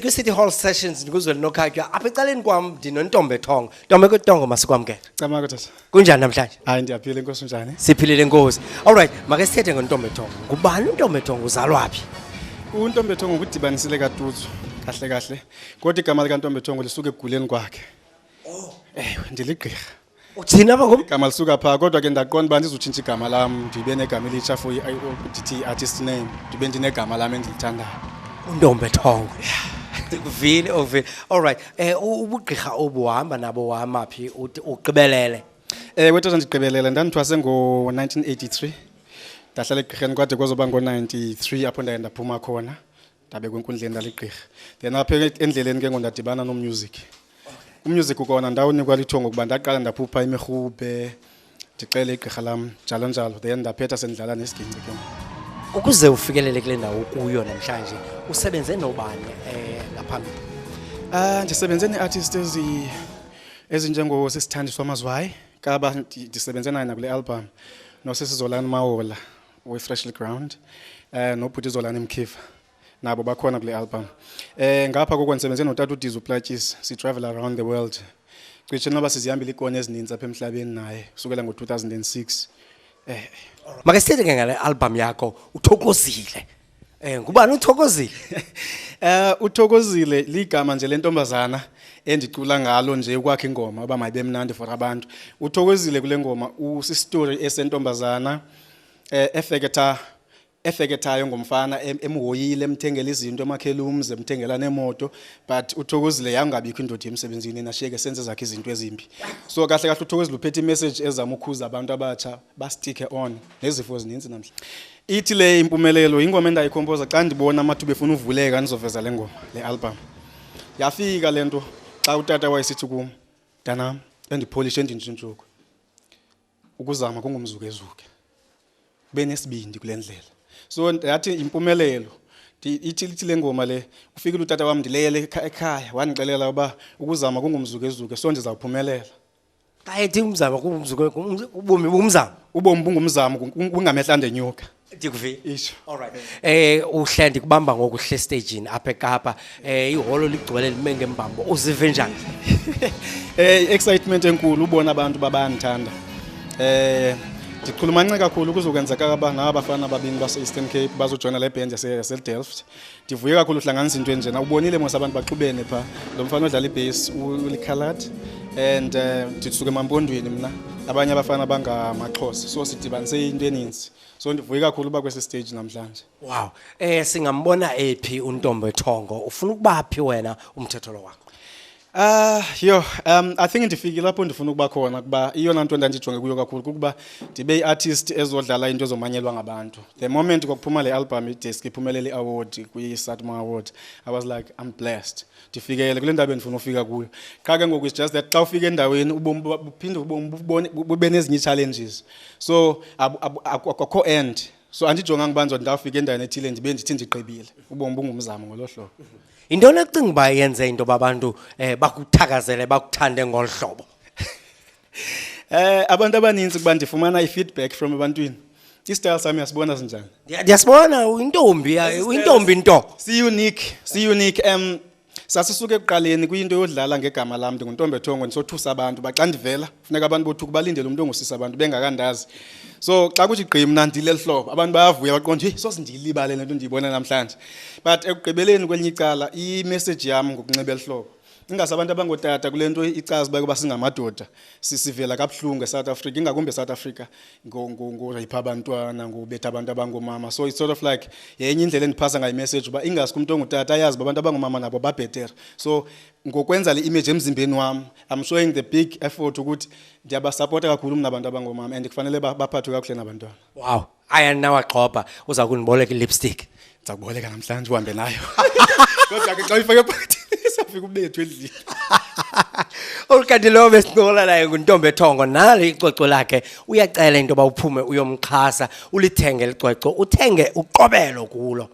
City Hall Sessions ngikuzwela nokhakya apha ecaleni kwam ndinontombe Thongo. Ntombe kuTongo masikwamkele. Camaka tata. Kunjani namhlanje? Hayi ndiyaphila inkosi njani? Siphilile inkosi. Alright, make sithethe ngontombe Thongo. Ngubani untombe Thongo uzalwa phi? Untombe Thongo ukudibanisile kaTutsu kahle kahle. Kodwa igama lika Ntombe Thongo lisuke eguleni kwakhe. Oh, ndiligqirha. Uthina apha kum? Igama lisuka pha kodwa ke ndaqonda uba ndizotshintsha igama lam ndibe negama elitsha for dithi artist name. Ndibe ndinegama lam endilithandayo. Untombe Thongo. Ndikuvile ovile. Alright, ubugqirha obuhamba nabo wamaphi uqibelele? Wethu ndigqibelela ndandithwase ngo1983. Ndahlala egqirheni kwade kwazoba ngo93 apho ndaye ndaphuma khona. Ndabe kwenkundleni ndaligqirha. Then apha endleleni ke ngondadibana nomusic. Umusic ukona ndawunikwa lithongo kuba ndaqala ndaphupha imirhube. Ndicela igqirha lam njalo njalo. Then ndaphetha sendidlala nesiginci ke. Ukuze ufikelele kule ndawo kuyo namhlanje usebenze nobani ngaphambili? Ndisebenze neartists ezinjengo Sisithandiswa Mazwayi kaba ndisebenze naye nakule album noSisizolani Mawola we Freshly Ground noBhuti Zolani Mkhiva nabo bakhona kule album. Ngapha kokho ndisebenze noTata uDizu Plaatjes si travel around the world. Cishe noba sizihambile ikona ezininzi apha emhlabeni naye kusukela ngo2006. Make sithethe ke ngale album yakho uThokozile. Ngubani uThokozile? uThokozile ligama nje lentombazana endicula ngalo nje ukwakhe ingoma oba mayibe mnandi for abantu. uThokozile kule ngoma usistory esentombazana efeketayo ngomfana emhoyile emthengela izinto emakhela umze emthengela nemoto but uThokozile yangabikho indoda emsebenzini nashiyeke senze zakhe izinto ezimbi. So kahle kahle uThokozile uphethe imessage ezama ukukhuza abantu abatsha bastike on nezifo ezininzi namhla. Ithi le impumelelo ingoma endayikhompoza xa ndibona amathuba efuna uvuleka nizoveza le ngoma le album. Yafika lento xa utata wayesithi kum ntanam endipolish endintshintshuko ukuzama kungumzukezuke kube nesibindi kule ndlela. So yathi impumelelo ithi le ngoma le ufikile utata wami ndileyele ekhaya wanixelela uba ukuzama kungumzukezuke so ndizawuphumelela. Xa ethi umzamo kungumzuke ubomi bumzamo. Ubomi bungumzamo kungamehla ndenyuka. Ndikuvile. Isho. Alright. Uhle ndikubamba ngokuhle stageini apha eKapa. Iholo ligcwele lime ngembambo. Uzive njani? Excitement enkulu ubona abantu babandithanda. Ndikhulumance kakhulu kuzokwenzeka aba nabafana ababini base Eastern Cape bazojoina le band yase Delft. Ndivuye kakhulu uhlanganisa into enjena. Ubonile mos abantu baxubene pha. Lo mfana odlala ibass uliColored and ndisuke emampondweni mina. Abanye abafana bangamaXhosa so sidibanise into eninzi. So ndivuye kakhulu ba kwesi stage namhlanje. Wow. Singambona ephi untombe Thongo? Ufuna ukubaphi wena umthetho lo wakho? I think ndifikile lapho ndifuna ukuba khona kuba iyona nto ndandijonge kuyo kakhulu kuba ndibe iartist ezodlala into ezomanyelwa ngabantu. The moment kwakuphuma le album iDisc iphumelele iaward kwi-SATMA Award, I was like I'm blessed. Ndifikele kule ndawo endifuna ufika kuyo. Qha ke ngoku it's just that xa ufika endaweni ubomi buphinde bube nezinye challenges. So akukho end. So andijonganga banzo ndafika endaweni ethile ndibe ndithi ndigqibile. Ubomi bungumzamo ngolo hlobo. Intona ecinga uba yenze into babantu bakuthakazele bakuthande ngolu hlobo? Abantu abaninzi kuba ndifumana i-feedback from ebantwini. Istyle sami yasibona sinjani? Ndiyasibona uyintombi nto. Si unique. Sasisuke ekuqaleni kuyinto yodlala ngegama lam ndinguntombe Thongo ndisothusa abantu baxa ndivela funeka abantu bothuka balindele umuntu ongusisa abantu bengakandazi. So xa kuthi gqi mna ndileli hlobo abantu bayavuya baqonda hey sozindiyilibale lento ndiyibona namhlanje. But ekugqibeleni kwelinye icala i-message yami ngokunxiba elihlobo ingase abantu abangotata kulento icaza ukuba singamadoda sisivela kabuhlungu eSouth Africa ingakumbe eSouth Africa ngorayipha abantwana ngobetha abantu abangomama. So it's sort of like yenye indlela endiphasa ngayo imessage uba ingase kumuntu ongutata ayazi abantu abangomama nabo babhetere. So ngokwenza le image emzimbeni wami I'm showing the big effort ukuthi ndiyabasupporta kakhulu mina abantu abangomama and kufanele baphathwe kakuhle nabantwana. Wow. Nawa Xhoba uza kuniboleka i-lipstick. Ndiza kuboleka namhlanje uhambe nayo. Kodwa ke xa ifike phakathi safika ubethu endlini. Olukade lo besincola naye nguNtombe Thongo nalo icwecwe lakhe uyacela into bawuphume uyomxhasa ulithenge licwecwe uthenge uqobelo kulo.